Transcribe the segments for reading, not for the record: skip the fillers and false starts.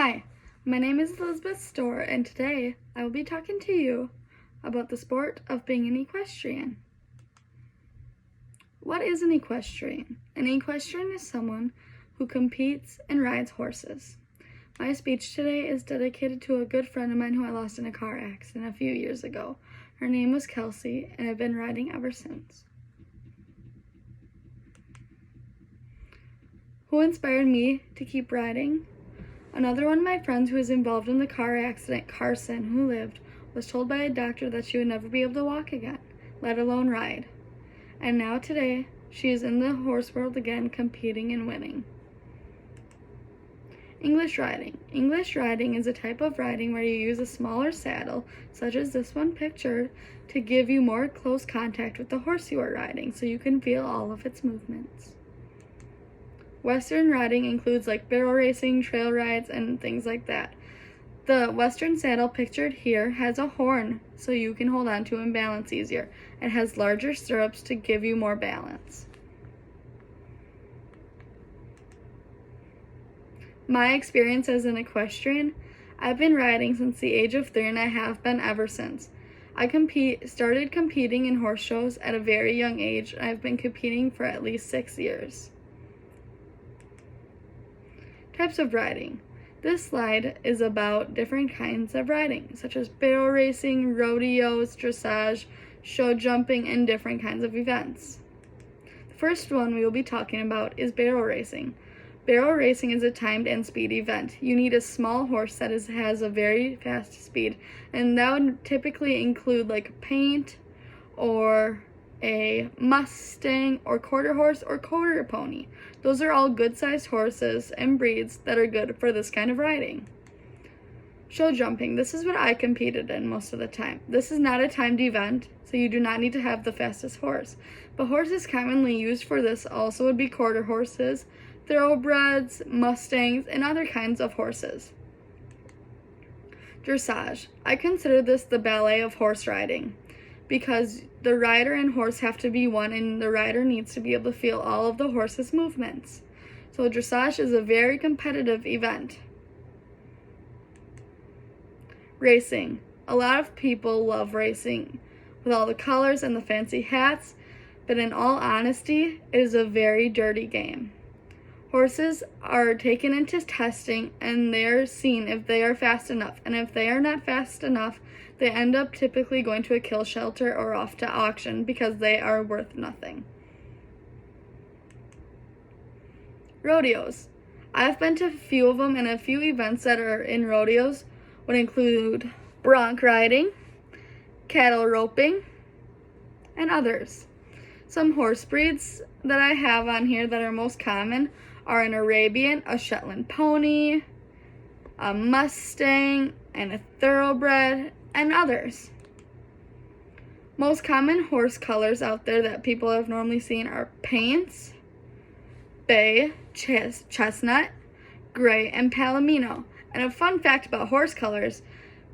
Hi, my name is Elizabeth Storr, and today I will be talking to you about the sport of being an equestrian. What is an equestrian? An equestrian is someone who competes and rides horses. My speech today is dedicated to a good friend of mine who I lost in a car accident a few years ago. Her name was Kelsey, and I've been riding ever since. Who inspired me to keep riding? Another one of my friends who was involved in the car accident, Carson, who lived, was told by a doctor that she would never be able to walk again, let alone ride. And now today, she is in the horse world again, competing and winning. English riding. English riding is a type of riding where you use a smaller saddle, such as this one pictured, to give you more close contact with the horse you are riding so you can feel all of its movements. Western riding includes like barrel racing, trail rides, and things like that. The Western saddle pictured here has a horn so you can hold on to and balance easier. It has larger stirrups to give you more balance. My experience as an equestrian, I've been riding since the age of 3 and I have been ever since. I started competing in horse shows at a very young age, and I've been competing for at least 6 years. Types of riding. This slide is about different kinds of riding, such as barrel racing, rodeos, dressage, show jumping, and different kinds of events. The first one we will be talking about is barrel racing. Barrel racing is a timed and speed event. You need a small horse that has a very fast speed, and that would typically include like a paint or a Mustang or quarter horse or quarter pony. Those are all good-sized horses and breeds that are good for this kind of riding. Show jumping. This is what I competed in most of the time. This is not a timed event, so you do not need to have the fastest horse. But horses commonly used for this also would be quarter horses, thoroughbreds, Mustangs, and other kinds of horses. Dressage. I consider this the ballet of horse riding, because the rider and horse have to be one, and the rider needs to be able to feel all of the horse's movements. So dressage is a very competitive event. Racing. A lot of people love racing with all the colors and the fancy hats, but in all honesty, it is a very dirty game. Horses are taken into testing, and they are seen if they are fast enough, and if they are not fast enough, they end up typically going to a kill shelter or off to auction because they are worth nothing. Rodeos. I've been to a few of them, and a few events that are in rodeos would include bronc riding, cattle roping, and others. Some horse breeds that I have on here that are most common are an Arabian, a Shetland pony, a Mustang, and a thoroughbred, and others. Most common horse colors out there that people have normally seen are paints, bay, chestnut, gray, and palomino. And a fun fact about horse colors,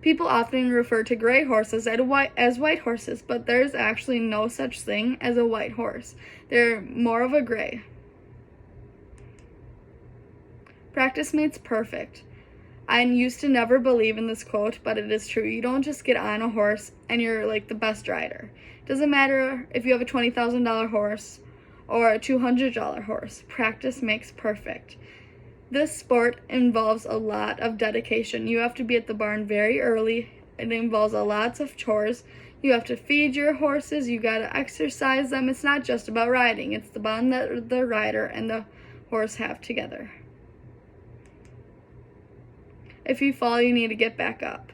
people often refer to gray horses as white horses, but there's actually no such thing as a white horse. They're more of a gray. Practice makes perfect. I used to never believe in this quote, but it is true. You don't just get on a horse and you're like the best rider. It doesn't matter if you have a $20,000 horse or a $200 horse. Practice makes perfect. This sport involves a lot of dedication. You have to be at the barn very early. It involves lots of chores. You have to feed your horses. You got to exercise them. It's not just about riding. It's the bond that the rider and the horse have together. If you fall, you need to get back up.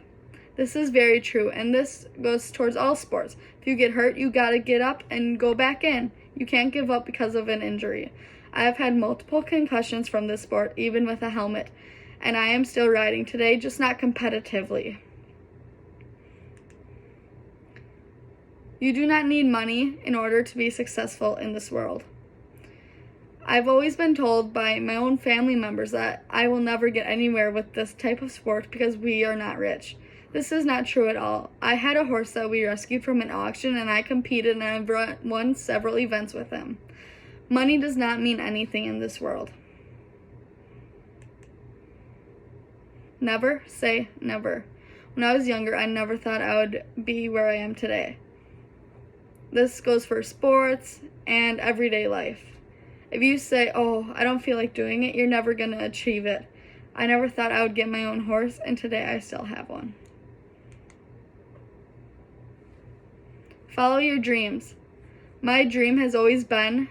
This is very true, and this goes towards all sports. If you get hurt, you gotta get up and go back in. You can't give up because of an injury. I have had multiple concussions from this sport, even with a helmet, and I am still riding today, just not competitively. You do not need money in order to be successful in this world. I've always been told by my own family members that I will never get anywhere with this type of sport because we are not rich. This is not true at all. I had a horse that we rescued from an auction, and I competed and I've won several events with him. Money does not mean anything in this world. Never say never. When I was younger, I never thought I would be where I am today. This goes for sports and everyday life. If you say, oh, I don't feel like doing it, you're never going to achieve it. I never thought I would get my own horse, and today I still have one. Follow your dreams. My dream has always been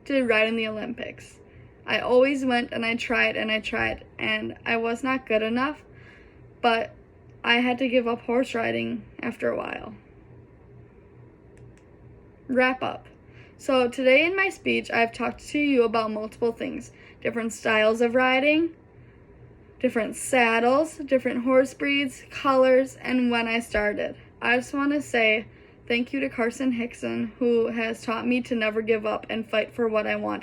to ride in the Olympics. I always went and I tried, and I was not good enough, but I had to give up horse riding after a while. Wrap up. So today in my speech, I've talked to you about multiple things. Different styles of riding, different saddles, different horse breeds, colors, and when I started. I just want to say thank you to Carson Hickson, who has taught me to never give up and fight for what I want.